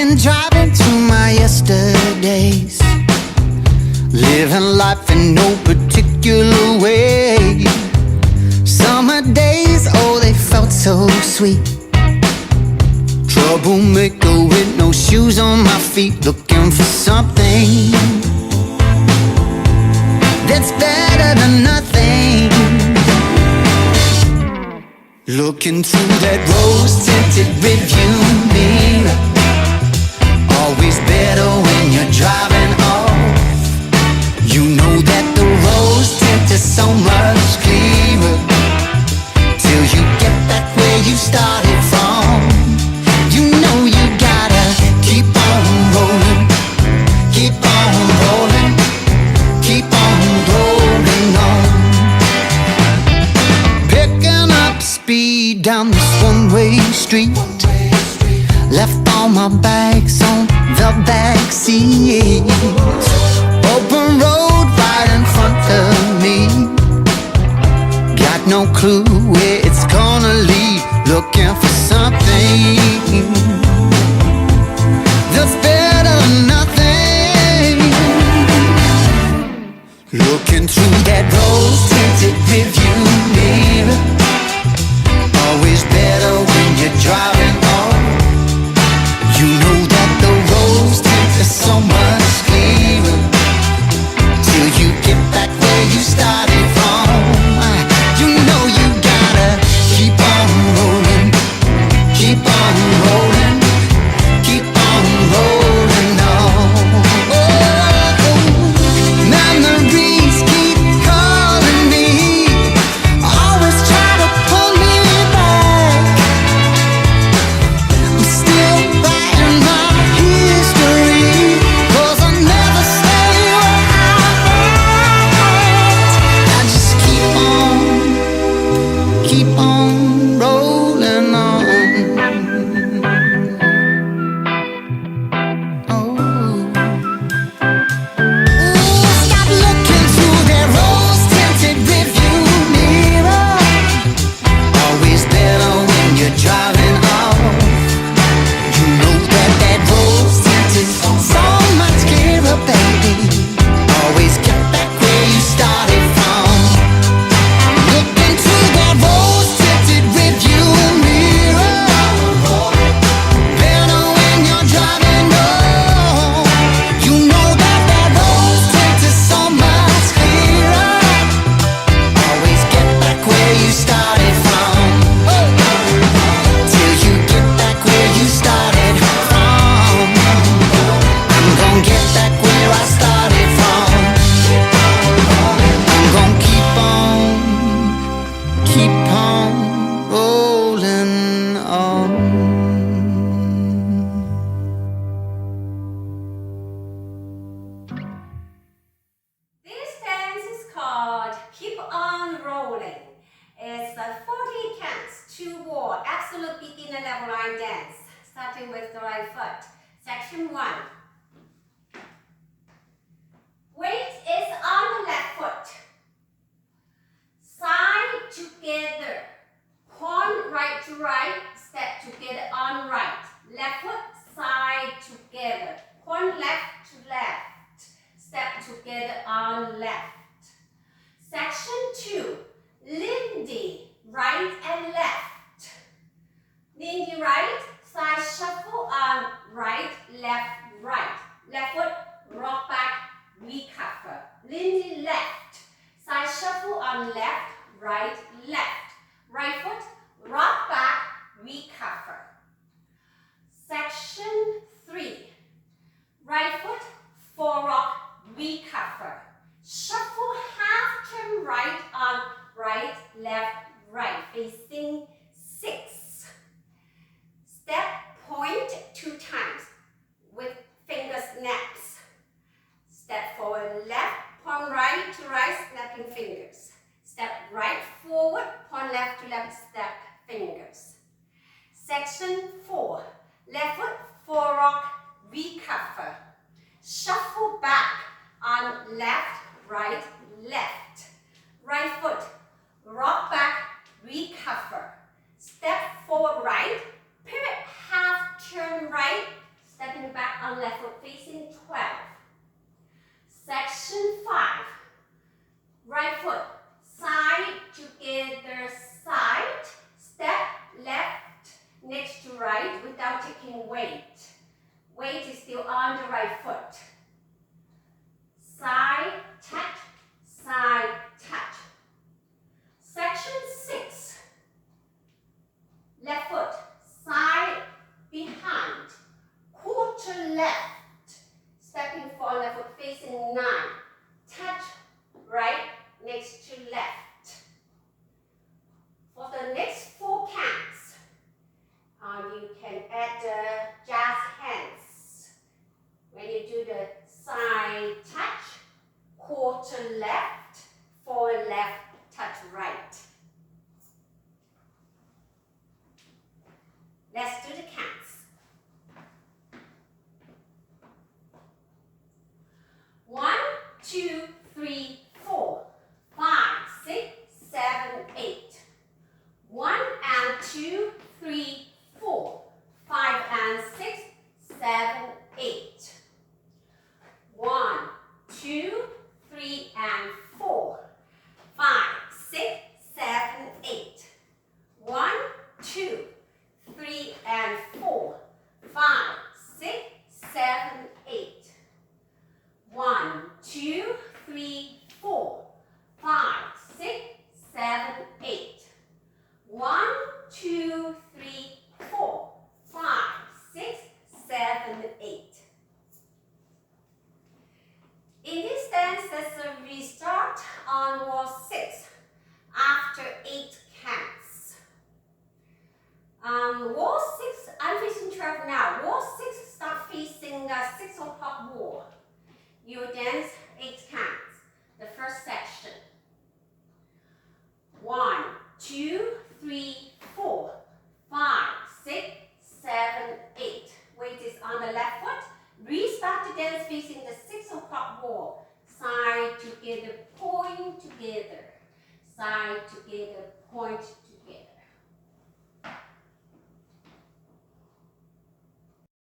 been driving through my yesterdays, living life in no particular way. Summer days, oh, they felt so sweet. Troublemaker with no shoes on my feet, looking for something that's better than nothing. Looking through that rose-tinted rearview mirror, always better when you're driving off. You know that the rose tint is so much clearer till you get back where you started from. You know you gotta keep on rolling, keep on rolling, keep on rolling on. Picking up speed down this one-way street, left all my bags on the back seat. Open road right in front of me, got no clue where it's gonna lead. Looking for something that's better than nothing. Looking through that rose-tinted rearview mirror, always better when you're driving on. You know that the rose tint is so much clearer till you get back where you started from. You know you gotta keep on rolling, keep on rolling, keep on rolling on. Memories keep calling me, always try to pull me back. I'm still writing my history, 'cause I never stay where I'm at. I just keep on rolling on. Oh. Stop looking through that rose-tinted rearview mirror, always better when you're driving off. You know that that rose tint is so much clearer, baby. Always get back where you started from. Looking through that rose-tinted rearview mirror, better when you're driving off. You know that that rose tint is so much clearer. Always get back where you started from. Till you get back where you started from. I'm gonna get back where I started from. I'm gonna keep on rolling on. This dance is called Keep On Rolling. It's a 40 counts, 2-wall, absolute beginner level line dance, starting with the right foot. Section 1. Weight is on the left foot. Side together. Point right to right, step together on right. Left foot, side together. Point left to left. Step together on left. Section 2. Lindy, right and left. Lindy right, side shuffle on right, left, right. Left foot, rock back, recover. Lindy left, side shuffle on left, right, left. Right foot, rock back, recover. Section 3. Right foot, forelock, recover. Shuffle half turn right on right, left, right, facing 6. Step point 2 times with finger snaps. Step forward left, point right to right, snapping fingers. Step right forward, point left to left, step fingers. Section 4. Left foot, forelock, recover. Shuffle back on left, right, left. Right foot, rock back, recover. Step forward right, pivot half turn right, stepping and back on left foot facing 12. Section 5. Right foot, side, together, side. Step left, next to right without taking weight. Weight is still on the right foot. Side, touch, side, touch. Section 6. Left foot, side, behind. Quarter left. Stepping forward, left foot facing 9. Touch right, next to left. For the next 4 counts, you can add the jazz hands. When you do the side touch, quarter left, forward left, touch right. Let's do the counts. 1, 2, 3, 4, 5, 6, 7, 8. 1 and 2, 3, 4, 5 and 6, 7, 8. 1, 2, 3 and 4, 5, 6, 7, 8. 1, 2, 3 and 4, 5, 6, 7, 8. 1, 2, 3, 4, 5, 6, 7, 8. 1, 2, 3, 4, 5, 6, 7, 8. In this dance, there's a restart on wall 6 after 8 counts. Wall 6, I'm facing 12 now. Wall 6, start facing 6 o'clock wall. You dance 8 counts. The first section. 1, 2, 3, 4, 5, 6, 7, 8. Weight is on the left foot. Restart the dance facing the 6 o'clock wall. Side together, point together. Side together, point